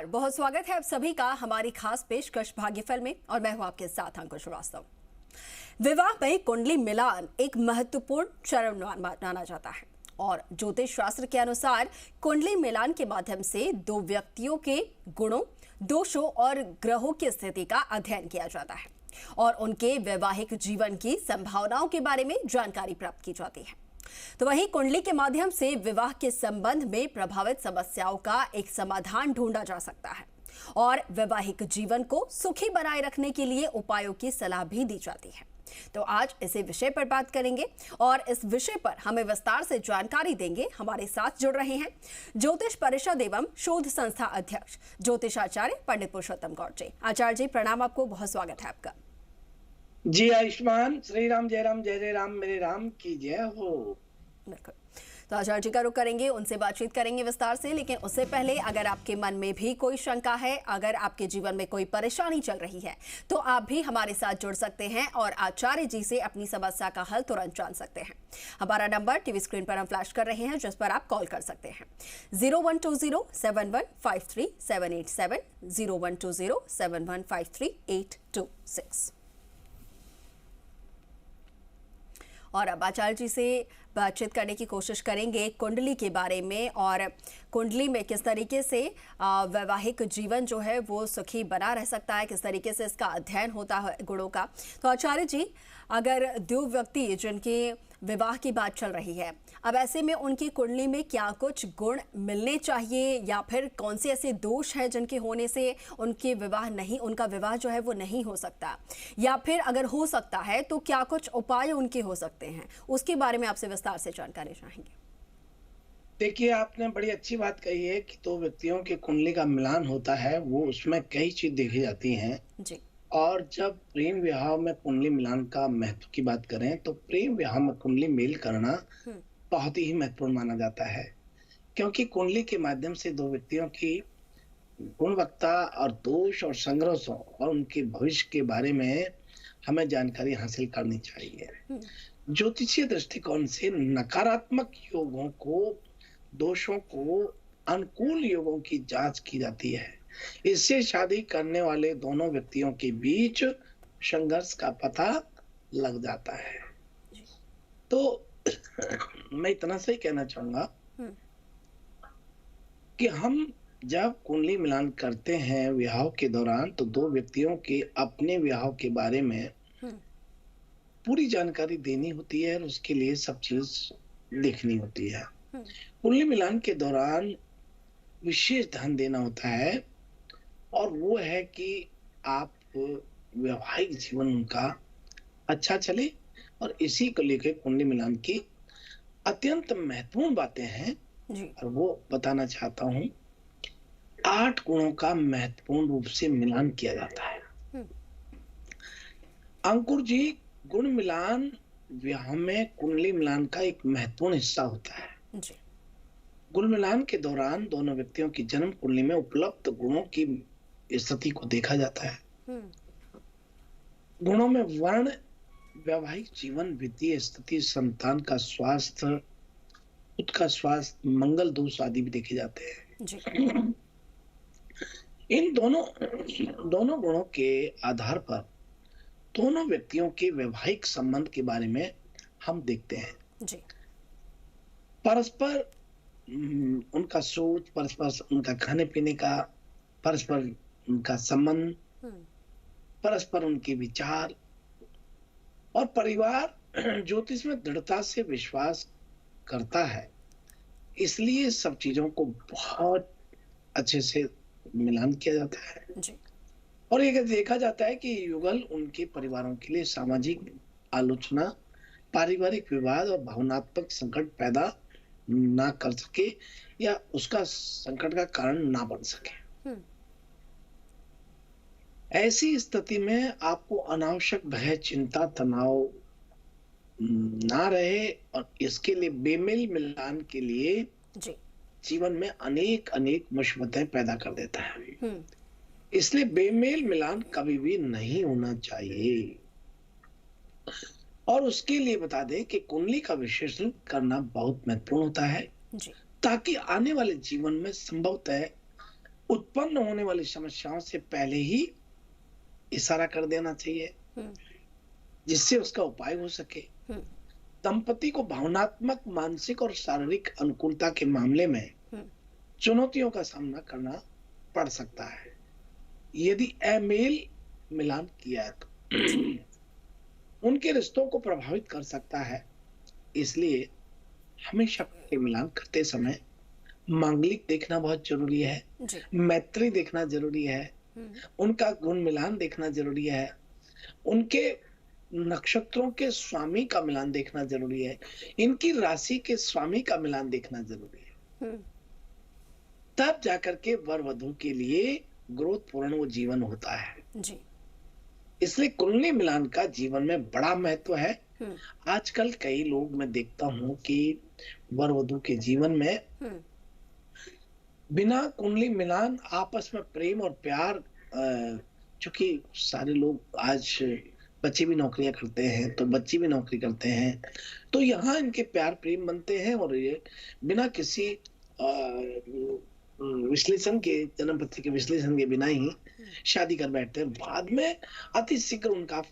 नमस्कार, बहुत स्वागत है आप सभी का हमारी खास पेशकश भाग्यफल में और मैं हूं आपके साथ अंकुश श्रीवास्तव। विवाह में कुंडली मिलान एक महत्वपूर्ण चरण माना जाता है और ज्योतिष शास्त्र के अनुसार कुंडली मिलान के माध्यम से दो व्यक्तियों के गुणों, दोषों और ग्रहों की स्थिति का अध्ययन किया जाता है और उनके वैवाहिक जीवन की संभावनाओं के बारे में जानकारी प्राप्त की जाती है। तो वहीं कुंडली के माध्यम से विवाह के संबंध में प्रभावित समस्याओं का एक समाधान ढूंढा जा सकता है और वैवाहिक जीवन को सुखी बनाए रखने के लिए उपायों की सलाह भी दी जाती है। तो आज इसी विषय पर बात करेंगे और इस विषय पर हमें विस्तार से जानकारी देंगे। हमारे साथ जुड़ रहे हैं ज्योतिष परिषद एवं शोध संस्था अध्यक्ष ज्योतिषाचार्य पंडित पुरुषोत्तम गौड़ जी। आचार्य जी प्रणाम, आपको बहुत स्वागत है आपका। जी आयुष्मान, श्री राम जय राम, जय जय राम, मेरे राम की जय हो। बिल्कुल, तो आचार्य जी का रुख करेंगे, उनसे बातचीत करेंगे विस्तार से, लेकिन उससे पहले अगर आपके मन में भी कोई शंका है, अगर आपके जीवन में कोई परेशानी चल रही है तो आप भी हमारे साथ जुड़ सकते हैं और आचार्य जी से अपनी समस्या का हल तुरंत जान सकते हैं। हमारा नंबर टीवी स्क्रीन पर हम फ्लैश कर रहे हैं, जिस पर आप कॉल कर सकते हैं 012071537870 012071533826। और अब आचार्य जी से बातचीत करने की कोशिश करेंगे कुंडली के बारे में और कुंडली में किस तरीके से वैवाहिक जीवन जो है वो सुखी बना रह सकता है, किस तरीके से इसका अध्ययन होता है गुणों का। तो आचार्य जी, अगर दो व्यक्ति जिनके विवाह की बात चल रही है, अब ऐसे में उनकी कुंडली में क्या कुछ गुण मिलने चाहिए या फिर कौन से ऐसे दोष हैं जिनके होने से उनका विवाह जो है वो नहीं हो सकता, या फिर अगर हो सकता है तो क्या कुछ उपाय उनके हो सकते हैं, उसके बारे में आपसे विस्तार से जानकारी चाहेंगे। देखिए, आपने बड़ी अच्छी बात कही है कि दो व्यक्तियों की कुंडली का मिलान होता है, वो उसमें कई चीज देखी जाती हैं जी। और जब प्रेम विवाह में कुंडली मिलान का महत्व की बात करें तो प्रेम विवाह में कुंडली मेल करना बहुत ही महत्वपूर्ण माना जाता है, क्योंकि कुंडली के माध्यम से दो व्यक्तियों की गुणवत्ता और दोष और संघर्षों और उनके भविष्य के बारे में हमें जानकारी हासिल करनी चाहिए। ज्योतिषीय दृष्टिकोण से नकारात्मक योगों को, दोषों को, अनुकूल योगों की जांच की जाती है। इससे शादी करने वाले दोनों व्यक्तियों के बीच संघर्ष का पता लग जाता है। तो मैं इतना सही कहना चाहूंगा कि हम जब कुंडली मिलान करते हैं विवाह के दौरान तो दो व्यक्तियों के अपने विवाह के बारे में पूरी जानकारी देनी होती है और उसके लिए सब चीज देखनी होती है। कुंडली मिलान के दौरान विशेष ध्यान देना होता है और वो है कि आप वैवाहिक जीवन उनका अच्छा चले, और इसी को लेकर कुंडली मिलान की अत्यंत महत्वपूर्ण बातें हैं और वो बताना चाहता हूं। 8 गुणों का महत्वपूर्ण रूप से मिलान किया जाता है। अंकुर जी, गुण मिलान विवाह में कुंडली मिलान का एक महत्वपूर्ण हिस्सा होता है। गुण मिलान के दौरान दोनों व्यक्तियों की जन्म कुंडली में उपलब्ध गुणों की स्थिति को देखा जाता है। गुणों में वर्ण, वैवाहिक जीवन, वित्तीय स्थिति, संतान का स्वास्थ्य, खुद का स्वास्थ्य, मंगल दोष आदि भी देखे जाते हैं। इन दोनों गुणों के आधार पर दोनों व्यक्तियों के वैवाहिक संबंध के बारे में हम देखते हैं। परस्पर उनका सोच, परस्पर उनका खाने पीने का, परस्पर उनका संबंध, परस्पर उनके विचार और परिवार ज्योतिष में दृढ़ता से विश्वास करता है। इसलिए सब चीजों को बहुत अच्छे से मिलान किया जाता है और ये देखा जाता है कि युगल उनके परिवारों के लिए सामाजिक आलोचना, पारिवारिक विवाद और भावनात्मक संकट पैदा ना कर सके या उसका संकट का कारण ना बन सके। ऐसी स्थिति में आपको अनावश्यक भय, चिंता, तनाव ना रहे और इसके लिए बेमेल मिलान के लिए जीवन में अनेक मुसीबतें पैदा कर देता है। इसलिए बेमेल मिलान कभी भी नहीं होना चाहिए। और उसके लिए बता दें कि कुंडली का विश्लेषण करना बहुत महत्वपूर्ण होता है ताकि आने वाले जीवन में संभवतः उत्पन्न होने वाली समस्याओं से पहले ही इशारा कर देना चाहिए, हम्म, जिससे उसका उपाय हो सके। हम्म, दंपति को भावनात्मक, मानसिक और शारीरिक अनुकूलता के मामले में हम्म, चुनौतियों का सामना करना पड़ सकता है यदि अमेल मिलान किया है जी, तो उनके रिश्तों को प्रभावित कर सकता है। इसलिए हमेशा प्रेम मिलान करते समय मांगलिक देखना बहुत जरूरी है, जी, मैत्री देखना जरूरी है, हम्म, उनका गुण मिलान देखना जरूरी है, उनके नक्षत्रों के स्वामी का मिलान देखना जरूरी है, इनकी राशि के स्वामी का मिलान देखना जरूरी है। हम्म, तब जाकर के वर वधु के लिए ग्रोथ पूर्ण वो जीवन होता है। जी, इसलिए कुंडली मिलान का जीवन में बड़ा महत्व है। हम्म, आजकल कई लोग मैं देखता हूँ कि वर वधु के जीवन में हम्म, बिना कुंडली मिलान आपस में प्रेम और प्यार, चूंकि सारे लोग आज बच्चे भी नौकरियां करते हैं तो बच्चे भी नौकरी करते हैं, तो यहाँ इनके प्यार प्रेम बनते हैं और ये बिना किसी विश्लेषण के, जन्म पत्री के विश्लेषण के बिना ही शादी कर बैठते हैं। बाद में अति शीघ्र उनका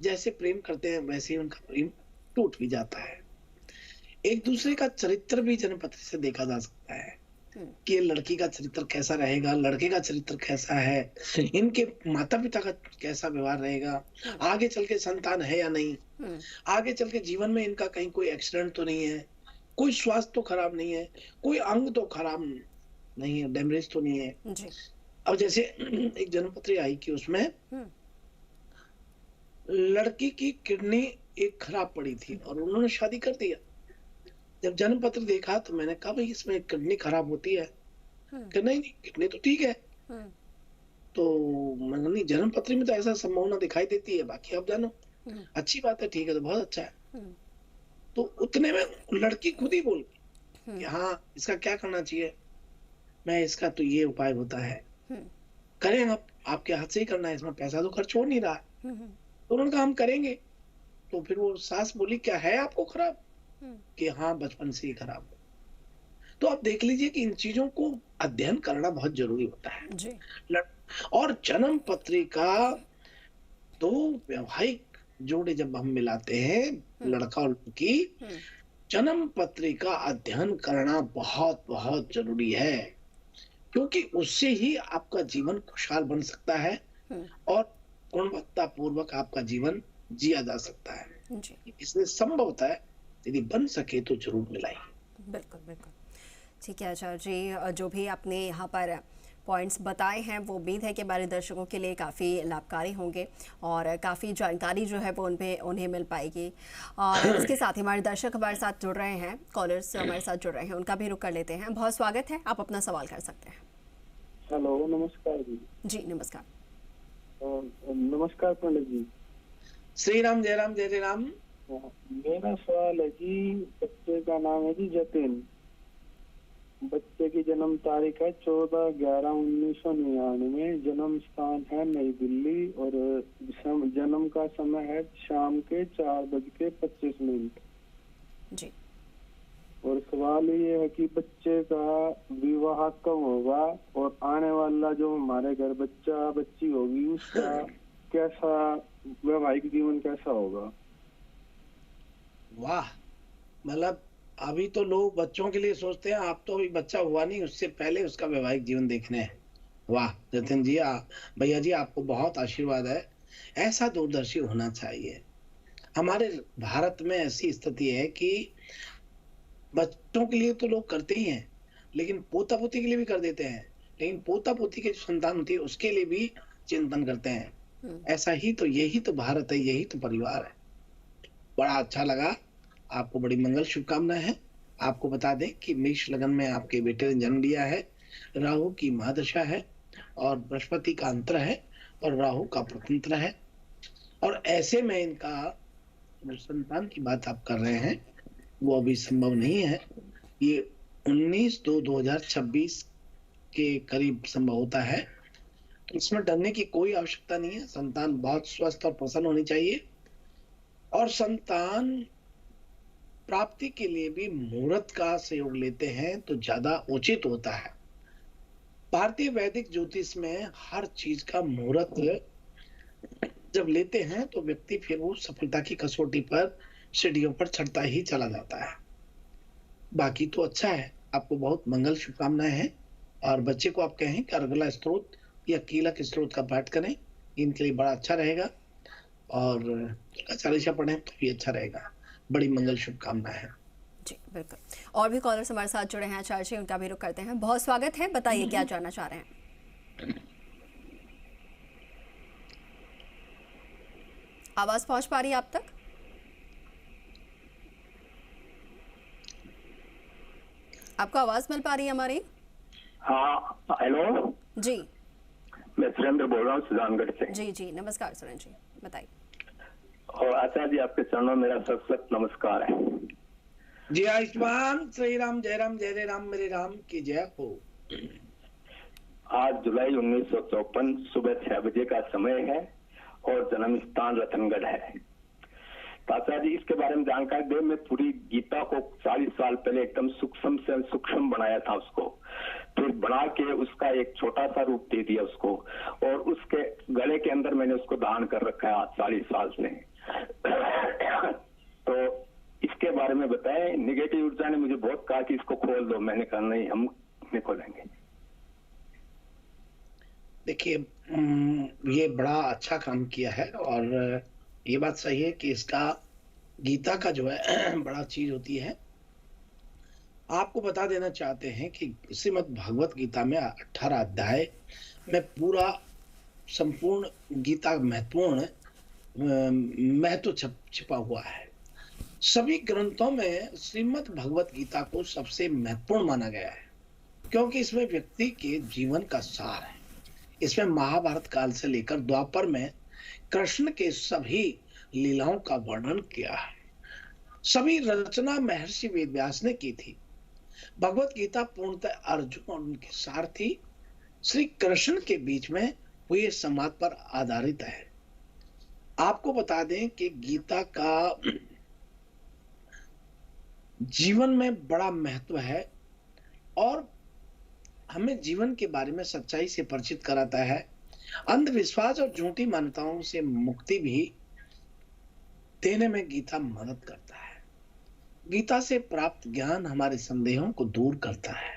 जैसे प्रेम करते हैं वैसे ही उनका प्रेम टूट भी जाता है। एक दूसरे का चरित्र भी जन्म पत्री से देखा जा सकता है हम्म, कि लड़की का चरित्र कैसा रहेगा, लड़के का चरित्र कैसा है, इनके माता पिता का कैसा व्यवहार रहेगा, हम्म, आगे चल के संतान है या नहीं, हम्म, आगे चल के जीवन में इनका कहीं कोई एक्सीडेंट तो नहीं है, कोई स्वास्थ्य तो खराब नहीं है, कोई अंग तो खराब नहीं है, डैमेज तो नहीं है। जी, अब जैसे एक जन्मपत्री आई कि उसमें हम्म, लड़की की किडनी एक खराब पड़ी थी और उन्होंने शादी कर दिया। जब जन्म पत्र देखा तो मैंने कहा भाई इसमें किडनी खराब होती है, हम्म, कि नहीं नहीं किडनी तो ठीक है। हम्म, तो मैंने नहीं, जन्म पत्र में तो ऐसा संभावना दिखाई देती है, बाकी आप जानो। हम्म, अच्छी बात है, ठीक है, तो बहुत अच्छा है। हम्म, तो उतने में लड़की खुद ही बोल कि हम्म, हाँ इसका क्या करना चाहिए। मैं इसका तो ये उपाय होता है, हम्म, करें आप, आपके हाथ से ही करना है, इसमें पैसा तो खर्च हो नहीं रहा है। हम्म, तो उन्होंने कहा हम करेंगे। तो फिर वो सास बोली क्या है आपको खराब, हम्म, कि हाँ बचपन से ही खराब है। तो आप देख लीजिए कि इन चीजों को अध्ययन करना बहुत जरूरी होता है। जी, और जन्म पत्रिका तो वैवाहिक जोड़े जब हम मिलाते हैं, हम्म, लड़का और लड़की, हम्म, जन्म पत्रिका अध्ययन करना बहुत बहुत जरूरी है, क्योंकि उससे ही आपका जीवन खुशहाल बन सकता है हम्म, और गुणवत्ता पूर्वक आपका जीवन जिया जा सकता है। जी, इसलिए संभवतः यदि बन सके तो जरूर मिलाइए। बिल्कुल, बिल्कुल। ठीक है आचार्य जी, जो भी आपने यहाँ पर पॉइंट्स बताए हैं वो उम्मीद है कि हमारे दर्शकों के लिए काफ़ी लाभकारी होंगे और काफ़ी जानकारी जो है वो उन्हें मिल पाएगी। और इसके साथ ही हमारे दर्शक हमारे साथ जुड़ रहे हैं, कॉलर्स हमारे साथ जुड़ रहे हैं, उनका भी रुख कर लेते हैं। बहुत स्वागत है, आप अपना सवाल कर सकते हैं। हेलो, नमस्कार जी। जी नमस्कार। नमस्कार पंडित जी। श्री राम जय राम जय जय राम। मेरा सवाल है जी, बच्चे का नाम है जी जतिन। बच्चे की जन्म तारीख है 14/11/1999, जन्म स्थान है नई दिल्ली और जन्म का समय है शाम के 4:25। जी, और सवाल ये है कि बच्चे का विवाह कब होगा और आने वाला जो हमारे घर बच्चा बच्ची होगी उसका कैसा वैवाहिक जीवन कैसा होगा। वाह, मतलब अभी तो लोग बच्चों के लिए सोचते हैं, आप तो अभी बच्चा हुआ नहीं, उससे पहले उसका वैवाहिक जीवन देखने हैं। वाह जतिन जी, भैया जी आपको बहुत आशीर्वाद है। ऐसा दूरदर्शी होना चाहिए। हमारे भारत में ऐसी स्थिति है कि बच्चों के लिए तो लोग करते ही हैं, लेकिन पोता पोती के लिए भी कर देते हैं, लेकिन पोता पोती की जो संतान होती है उसके लिए भी चिंतन करते हैं। ऐसा ही तो, यही तो भारत है, यही तो परिवार है। बड़ा अच्छा लगा, आपको बड़ी मंगल शुभकामनाएं हैं। आपको बता दें कि मेष लगन में आपके बेटे ने जन्म लिया है, राहु की महादशा है और बृहस्पति का अंतर है और राहु का प्रतंत्र है। और ऐसे में इनका जो संतान की बात आप कर रहे हैं वो अभी संभव नहीं है। ये 19/2/2026 के करीब संभव होता है। तो इसमें डरने की कोई आवश्यकता नहीं है। संतान बहुत स्वस्थ और प्रसन्न होनी चाहिए और संतान प्राप्ति के लिए भी मुहूर्त का सहयोग लेते हैं तो ज्यादा उचित होता है। भारतीय वैदिक ज्योतिष में हर चीज का मुहूर्त जब लेते हैं तो व्यक्ति फिर वो सफलता की कसौटी पर सीढ़ियों पर चढ़ता ही चला जाता है। बाकी तो अच्छा है, आपको बहुत मंगल शुभकामनाएं हैं। और बच्चे को आप कहें कि अर्गला स्त्रोत या कीलक स्त्रोत का पाठ करें, इनके लिए बड़ा अच्छा रहेगा। और दुर्गा चालीसा पढ़ें तो भी अच्छा रहेगा। बड़ी मंगल शुभकामनाएं हैं। जी बिल्कुल। और भी कॉलर्स हमारे साथ जुड़े हैं आचार्य जी, उनका भी रुख करते हैं। बहुत स्वागत है, बताइए क्या जानना चाह रहे हैं। आवाज पहुंच पा रही है आप तक? आपको आवाज मिल पा रही है हमारी? हाँ, हेलो जी मैं सुरेंद्र बोल रहा हूँ सुजानगढ़ से। जी जी नमस्कार सुरेंद्र जी, बताइए। और आचार्य जी आपके चरणों में मेरा सत नमस्कार है। जी आयुष्मान श्री राम, जय राम जय राम, मेरे राम की जय हो। आज जुलाई 1954 सुबह 6 बजे का समय है और जन्म स्थान रतनगढ़ है। आचार्य जी इसके बारे में जानकारी दे। मैं पूरी गीता को 40 साल पहले एकदम सूक्ष्म से सूक्ष्म बनाया था उसको, फिर बना के उसका एक छोटा सा रूप दे दिया उसको, और उसके गले के अंदर मैंने उसको धारण कर रखा है आज 40 साल से। तो इसके बारे में बताएं। निगेटिव ऊर्जा ने मुझे बहुत कहा कि इसको खोल दो, मैंने कहा नहीं, हम नहीं खोलेंगे। देखिए, ये बड़ा अच्छा काम किया है और ये बात सही है कि इसका गीता का जो है बड़ा चीज होती है। आपको बता देना चाहते हैं कि श्रीमद् भागवत गीता में 18 अध्याय में पूरा संपूर्ण गीता महत्वपूर्ण महत्व छिपा हुआ है। सभी ग्रंथों में श्रीमद् भगवत गीता को सबसे महत्वपूर्ण माना गया है, क्योंकि इसमें व्यक्ति के जीवन का सार है। इसमें महाभारत काल से लेकर द्वापर में कृष्ण के सभी लीलाओं का वर्णन किया है। सभी रचना महर्षि वेदव्यास ने की थी। भगवत गीता पूर्णतः अर्जुन और उनके सारथी श्री कृष्ण के बीच में हुए संवाद पर आधारित है। आपको बता दें कि गीता का जीवन में बड़ा महत्व है और हमें जीवन के बारे में सच्चाई से परिचित कराता है। अंधविश्वास और झूठी मान्यताओं से मुक्ति भी देने में गीता मदद करता है। गीता से प्राप्त ज्ञान हमारे संदेहों को दूर करता है,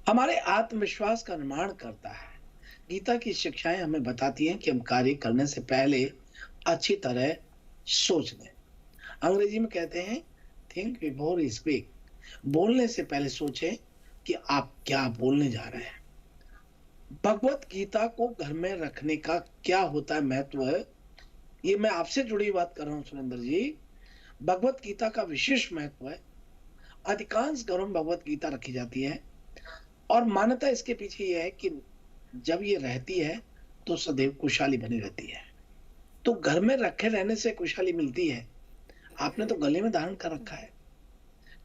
हमारे आत्मविश्वास का निर्माण करता है। गीता की शिक्षाएं हमें बताती हैं कि हम कार्य करने से पहले अच्छी तरह सोच लें। अंग्रेजी में कहते हैं थिंक बिफोर स्पीक। बोलने से पहले सोचें कि आप क्या बोलने जा रहे हैं। भगवत गीता को घर में रखने का क्या होता है महत्व है, ये मैं आपसे जुड़ी बात कर रहा हूं सुरेंद्र जी। भगवत गीता का विशेष महत्व है। अधिकांश घरों में भगवत गीता रखी जाती है और मान्यता इसके पीछे यह है कि जब ये रहती है तो सदैव खुशहाली बनी रहती है। तो घर में रखे रहने से खुशहाली मिलती है। आपने तो गले में धारण कर रखा है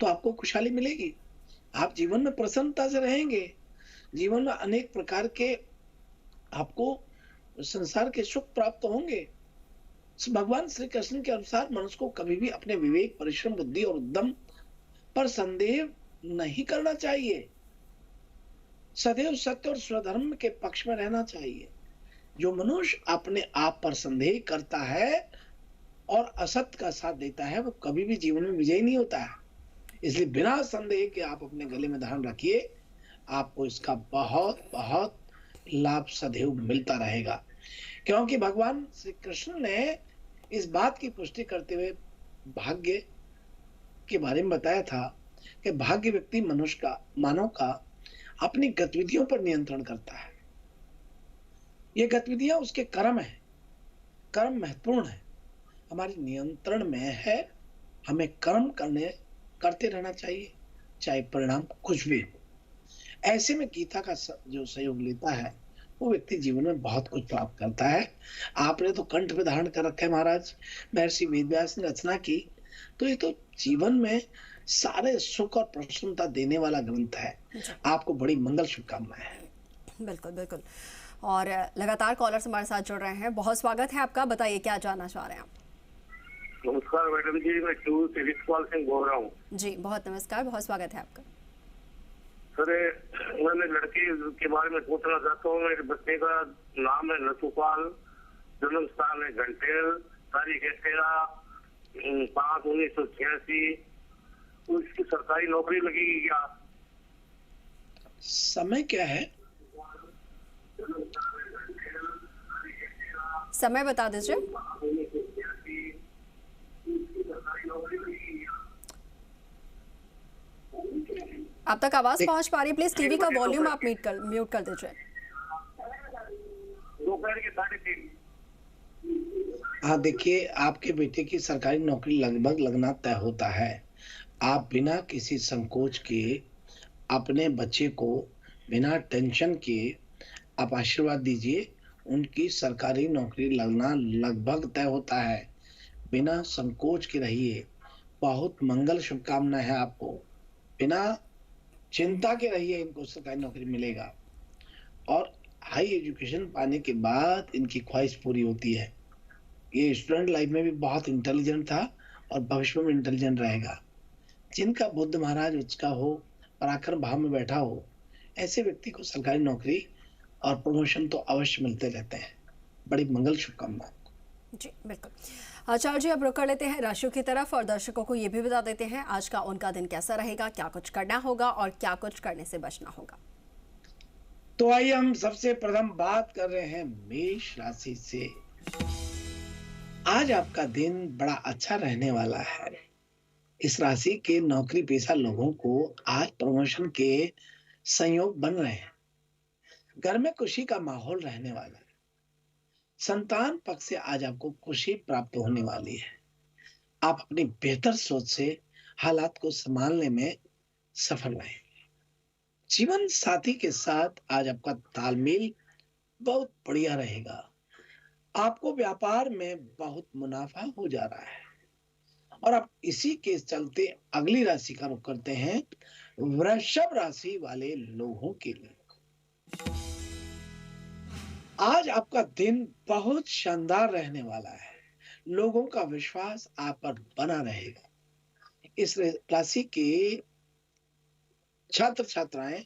तो आपको खुशहाली मिलेगी। आप जीवन में प्रसन्नता से रहेंगे। जीवन में अनेक प्रकार के आपको संसार के सुख प्राप्त होंगे। भगवान श्री कृष्ण के अनुसार मनुष्य को कभी भी अपने विवेक, परिश्रम, बुद्धि और उद्यम पर संदेह नहीं करना चाहिए। सदैव सत्य और स्वधर्म के पक्ष में रहना चाहिए। जो मनुष्य अपने आप पर संदेह करता है और असत्य का साथ देता है, वो कभी भी जीवन में विजयी नहीं होता है। इसलिए बिना संदेह के आप अपने गले में धारण रखिए, आपको इसका बहुत बहुत लाभ सदैव मिलता रहेगा। क्योंकि भगवान श्री कृष्ण ने इस बात की पुष्टि करते हुए भाग्य के बारे में बताया था कि भाग्य व्यक्ति मनुष्य का, मानव का अपनी गतिविधियों पर नियंत्रण करता है। ये गतिविधियां उसके कर्म है। कर्म महत्वपूर्ण है, हमारे नियंत्रण में है। हमें कर्म करते रहना चाहिए, चाहे परिणाम कुछ भी हो। ऐसे में गीता का जो सहयोग लेता है वो व्यक्ति जीवन में बहुत कुछ प्राप्त करता है। आपने तो कंठ पे धारण कर रखा है महाराज, महर्षि वेदव्यास ने रचना की, तो ये तो जीवन में सारे सुख और प्रसन्नता देने वाला ग्रंथ है। आपको बड़ी मंगल शुभकामनाएं हैं। बिल्कुल बिल्कुल। और लगातार कॉलर्स हमारे साथ जुड़ रहे हैं। बहुत स्वागत है आपका, बताइए क्या जानना चाह रहे हैं आप। नमस्कार मैडम जी, मैं टू सिविक पाल सिंह बोल रहा हूँ। जी बहुत नमस्कार, बहुत स्वागत है आपका। सर मैंने लड़के के बारे में पूछना चाहता हूँ। मेरे बच्चे का नाम है नथुपाल, जन्म स्थान है घंटेल, तारीख है 13/5/1986। उसकी सरकारी नौकरी लगेगी क्या? समय क्या है? समय बता दीजिए। आप तक आवाज पहुंच पा रही, प्लीज टीवी का वॉल्यूम आप म्यूट कर दीजिए। दोपहर के 3:30। हाँ, देखिए, आपके बेटे की सरकारी नौकरी लगभग लगना तय होता है। आप बिना किसी संकोच के अपने बच्चे को बिना टेंशन के आप आशीर्वाद दीजिए। उनकी सरकारी नौकरी लगना लगभग तय होता है। बिना संकोच के रहिए। बहुत मंगल शुभकामना है आपको। बिना चिंता के रहिए, इनको सरकारी नौकरी मिलेगा और हाई एजुकेशन पाने के बाद इनकी ख्वाहिश पूरी होती है। ये स्टूडेंट लाइफ में भी बहुत इंटेलिजेंट था और भविष्य में इंटेलिजेंट रहेगा। जिनका बुद्ध महाराज उचका हो, पराक्रम भाव में बैठा हो, ऐसे व्यक्ति को सरकारी नौकरी और प्रमोशन तो अवश्य मिलते रहते हैं। बड़ी मंगल शुभकामना। जी बिल्कुल। आचार्य जी, अब रुक कर लेते हैं राशियों की तरफ और दर्शकों को ये भी बता देते हैं आज का उनका दिन कैसा रहेगा, क्या कुछ करना होगा और क्या कुछ करने से बचना होगा। तो आइए हम सबसे प्रथम बात कर रहे हैं मेष राशि से। आज आपका दिन बड़ा अच्छा रहने वाला है। इस राशि के नौकरी पेशा लोगों को आज प्रमोशन के संयोग बन रहे हैं। घर में खुशी का माहौल रहने वाला है। संतान पक्ष से आज आपको खुशी प्राप्त होने वाली है। आप अपनी बेहतर सोच से हालात को संभालने में सफल रहेंगे। जीवन साथी के साथ आज आपका तालमेल बहुत बढ़िया रहेगा। आपको व्यापार में बहुत मुनाफा हो जा रहा है और आप इसी के चलते अगली राशि का रुख करते हैं, वृषभ राशि वाले लोगों के लिए। आज आपका दिन बहुत शानदार रहने वाला है। लोगों का विश्वास आप पर बना रहेगा। इस राशि के छात्र छात्राएं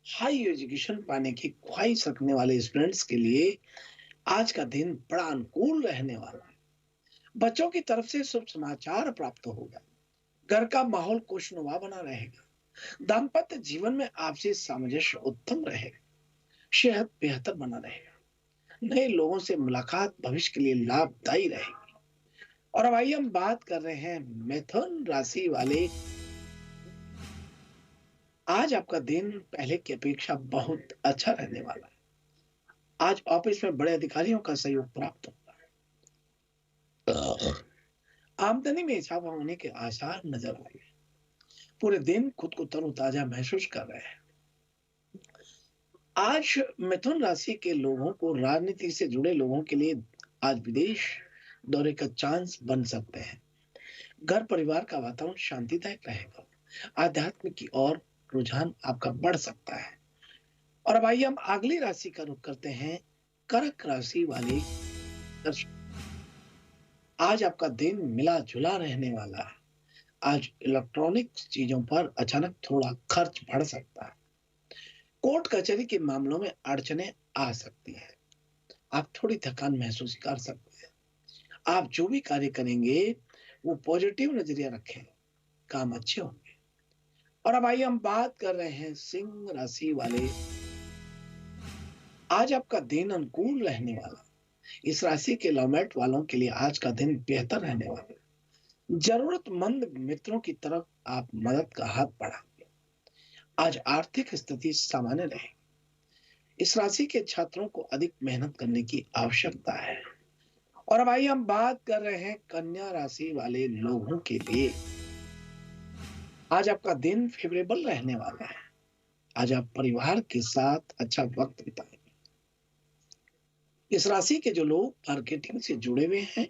हाई एजुकेशन पाने की ख्वाहिश रखने वाले स्टूडेंट्स के लिए आज का दिन बड़ा अनुकूल रहने वाला है। बच्चों की तरफ से शुभ समाचार प्राप्त होगा। घर का माहौल खुशनुमा बना रहेगा। दाम्पत्य जीवन में आपसी सामंजस्य उत्तम रहेगा। सेहत बेहतर बना रहेगा। नए लोगों से मुलाकात भविष्य के लिए लाभदायी रहेगी। और अब आइए हम बात कर रहे हैं मिथुन राशि वाले। आज आपका दिन पहले की अपेक्षा बहुत अच्छा रहने वाला है। आज ऑफिस में बड़े अधिकारियों का सहयोग प्राप्त होगा। आमदनी में इजाफा होने के आसार नजर आए। पूरे दिन खुद को तरोताजा महसूस कर रहे हैं। आज मिथुन राशि के लोगों को राजनीति से जुड़े लोगों के लिए आज विदेश दौरे का चांस बन सकते हैं। घर परिवार का वातावरण शांतिदायक रहेगा। आध्यात्म की ओर रुझान आपका बढ़ सकता है। और अब आइए हम अगली राशि का रुख करते हैं, कर्क राशि वाले दर्शक। आज आपका दिन मिला जुला रहने वाला है। आज इलेक्ट्रॉनिक चीजों पर अचानक थोड़ा खर्च बढ़ सकता है। कोर्ट कचहरी के मामलों में अड़चने आ सकती है। आप थोड़ी थकान महसूस कर सकते हैं। आप जो भी कार्य करेंगे वो पॉजिटिव नजरिया रखें, काम अच्छे होंगे। और अब आइए हम बात कर रहे हैं सिंह राशि वाले। आज आपका दिन अनुकूल रहने वाला। इस राशि के लवमेट वालों के लिए आज का दिन बेहतर रहने वाला है। जरूरतमंद मित्रों की तरफ आप मदद का हाथ बढ़ाएंगे। आज आर्थिक स्थिति सामान्य रहेगी। इस राशि के छात्रों को अधिक मेहनत करने की आवश्यकता है। और अब आइए हम बात कर रहे हैं कन्या राशि वाले लोगों के लिए। आज आपका दिन फेवरेबल रहने वाला है। आज आप परिवार के साथ अच्छा वक्त बिताएंगे। इस राशि के जो लोग मार्केटिंग से जुड़े हुए हैं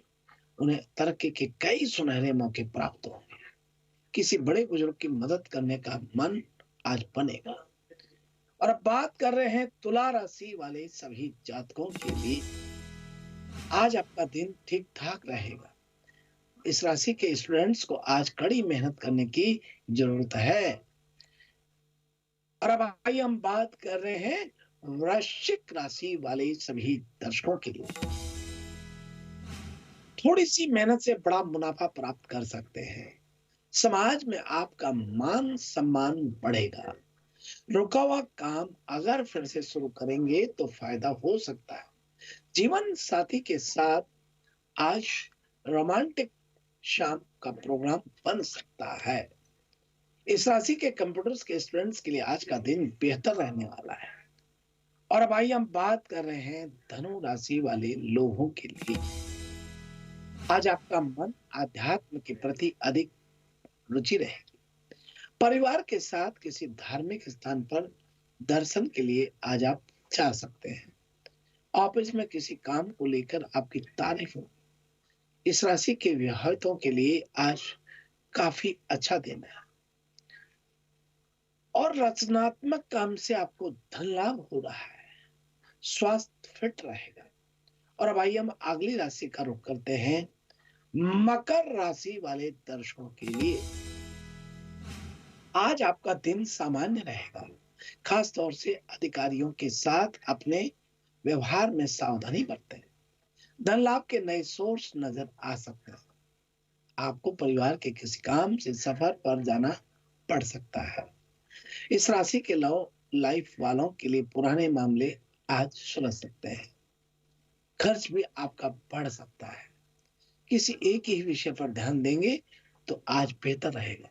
उन्हें तरक्की के कई सुनहरे मौके प्राप्त होंगे। किसी बड़े बुजुर्ग की मदद करने का मन आज बनेगा। और अब बात कर रहे हैं तुला राशि वाले सभी जातकों के लिए। आज आपका दिन ठीक ठाक रहेगा। इस राशि के स्टूडेंट्स को आज कड़ी मेहनत करने की जरूरत है। और अब आइए हम बात कर रहे हैं वृश्चिक राशि वाले सभी दर्शकों के लिए। थोड़ी सी मेहनत से बड़ा मुनाफा प्राप्त कर सकते हैं। समाज में आपका मान सम्मान बढ़ेगा। रुका हुआ काम अगर फिर से शुरू करेंगे तो फायदा हो सकता है। जीवन साथी के साथ आज रोमांटिक शाम का प्रोग्राम बन सकता है। इस राशि के कंप्यूटर्स के स्टूडेंट्स के लिए आज का दिन बेहतर रहने वाला है। और अब आइए हम बात कर रहे हैं धनु राशि वाले लोगों के लिए। आज आपका मन आध्यात्म के प्रति अधिक रुचि रहेगी। परिवार के साथ किसी धार्मिक स्थान पर दर्शन के लिए आज आप जा सकते हैं। ऑफिस में किसी काम को लेकर आपकी तारीफ हो। इस राशि के विवाहितों के लिए आज काफी अच्छा दिन है और रचनात्मक काम से आपको धन लाभ हो रहा है। स्वास्थ्य फिट रहेगा। और अब आइए हम अगली राशि का रुख करते हैं मकर राशि वाले दर्शकों के लिए। आज आपका दिन सामान्य रहेगा। खास तौर से अधिकारियों के साथ अपने व्यवहार में सावधानी बरतें। धन लाभ के नए सोर्स नजर आ सकते हैं। आपको परिवार के किसी काम से सफर पर जाना पड़ सकता है। इस राशि के लाइफ वालों के लिए पुराने मामले आज सुलझ सकते हैं। खर्च भी आपका बढ़ सकता है। किसी एक ही विषय पर ध्यान देंगे तो आज बेहतर रहेगा।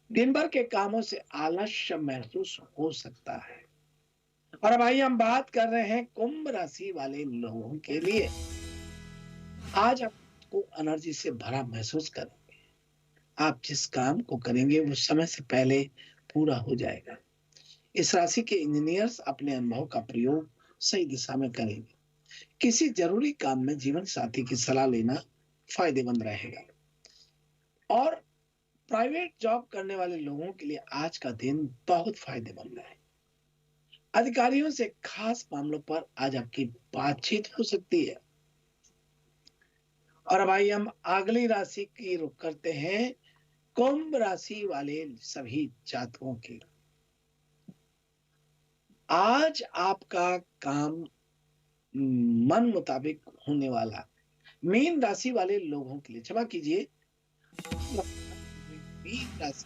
दिन भर के कामों से आलस्य महसूस हो सकता है। और अब आइए हम बात कर रहे हैं कुंभ राशि वाले लोगों के लिए। आज आपको एनर्जी से भरा महसूस करेंगे। आप जिस काम को करेंगे वो समय से पहले पूरा हो जाएगा। इस राशि के इंजीनियर्स अपने अनुभव का प्रयोग सही दिशा में करेंगे। किसी जरूरी काम में जीवन साथी की सलाह लेना फायदेमंद रहेगा। और प्राइवेट जॉब करने वाले लोगों के लिए आज का दिन बहुत फायदेमंद है। अधिकारियों से खास मामलों पर आज आपकी बातचीत हो सकती है। और अब आइए हम अगली राशि की रुख करते हैं कुंभ राशि वाले सभी जातकों की। आज आपका काम मन मुताबिक होने वाला। मीन राशि वाले लोगों के लिए, क्षमा कीजिए, मीन राशि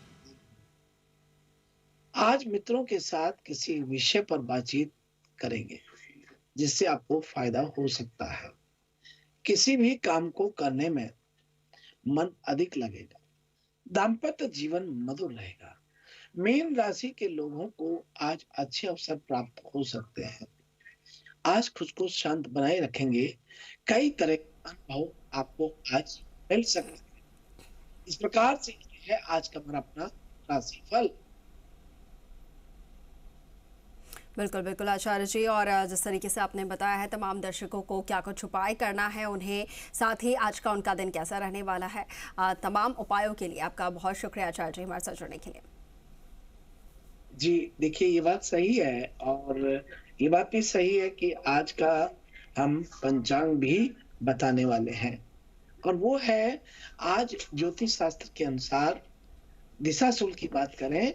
आज मित्रों के साथ किसी विषय पर बातचीत करेंगे जिससे आपको फायदा हो सकता है। किसी भी काम को करने में मन अधिक लगेगा। दाम्पत्य जीवन मधुर रहेगा। मीन राशि के लोगों को आज अच्छे अवसर प्राप्त हो सकते हैं। आज खुद को शांत बनाए रखेंगे। कई तरह के अनुभव आपको आज मिल सकते हैं। इस प्रकार से है आज का हमारा अपना राशिफल। बिल्कुल बिल्कुल आचार्य जी, और जिस तरीके से आपने बताया है तमाम दर्शकों को क्या कुछ उपाय करना है उन्हें, साथ ही आज का उनका दिन कैसा रहने वाला है, तमाम उपायों के लिए आपका बहुत शुक्रिया आचार्य जी हमारे साथ जुड़ने के लिए। जी देखिए, ये बात सही है और ये बात भी सही है कि आज का हम पंचांग भी बताने वाले हैं और वो है आज ज्योतिष शास्त्र के अनुसार दिशाशूल की बात करें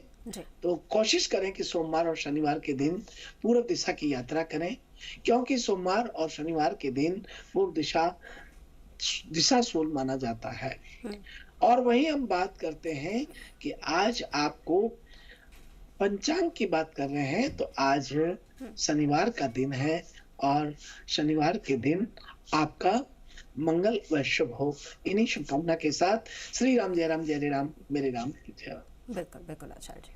तो कोशिश करें कि सोमवार और शनिवार के दिन पूर्व दिशा की यात्रा करें, क्योंकि सोमवार और शनिवार के दिन पूर्व दिशाशूल माना जाता है। और वहीं हम बात करते हैं कि आज आपको पंचांग की बात कर रहे हैं तो आज शनिवार का दिन है और शनिवार के दिन आपका मंगल व शुभ हो। इन्हीं शुभकामना के साथ श्री राम जय राम जय राम मेरे राम की जय। बिल्कुल बिल्कुल आचार्य जी।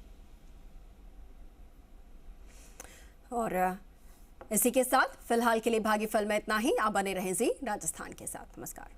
और इसी के साथ फिलहाल के लिए भाग्यफल में इतना ही। आप बने रहें जी राजस्थान के साथ। नमस्कार।